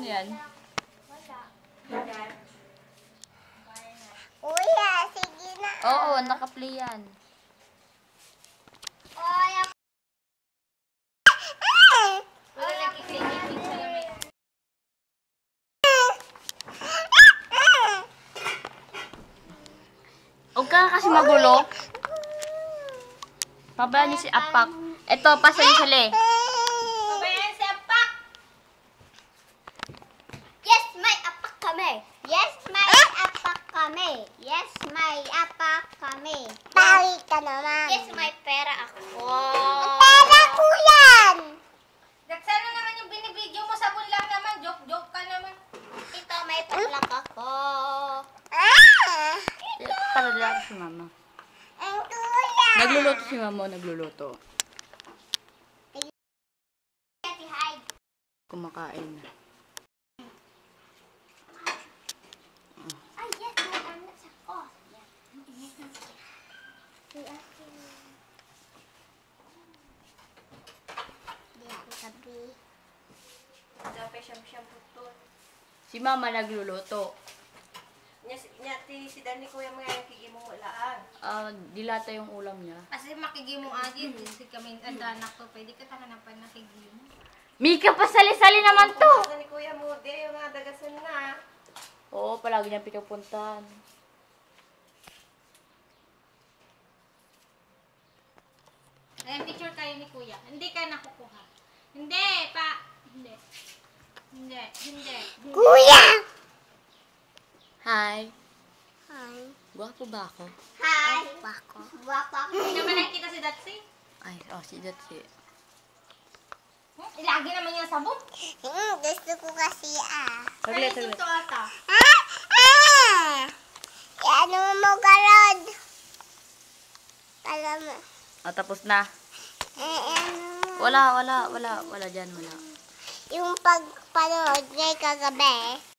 Ano yan? Kuya, sige na. Oo, naka-play yan. Huwag ka kasi magulo. Pabayaan niyo si Apak. Ito, pasa niyo sila eh. Pabayaan si Apak. Yes, may apak kami. Yes, may apak kami. Yes, may apak kami. Tawi ka naman. Yes, may pera ako. Pera ko yan. Sana naman yung binibidyo mo, sabon lang naman. Joke ka naman. Ito, may tulak ako. Para lang si Mama. Ang kuya. Nagluluto si Mama, nagluluto. Kumakain na. Ay, yes, may anak ako. Si Mama nagluluto. Si Dani kuya mga nakikimong walaan. Dilata yung ulam niya. Kasi makigimo agad, kasi kami andanak to, pwede ka takanapan nakigimo. Mika, pasali-sali naman to! Dani kuya mo, di yung mga dagasan na. Oo, palagi niya pinupuntahan. Ayan, picture tayo ni kuya. Hindi ka nakukuha. Hindi, pa. Hindi. Kuya! Hi. Hi. Gwapo ba ako? Hi. Bako. Hindi naman nakikita si Datsi. Ay, si Datsi. Lagi naman yung sabon. Gusto ko kasi Saglit. Ito ata. Ano mo karod? Alam mo. Tapos na. Ano mo? Wala dyan, wala. Yung pagpanood ngay kagabi.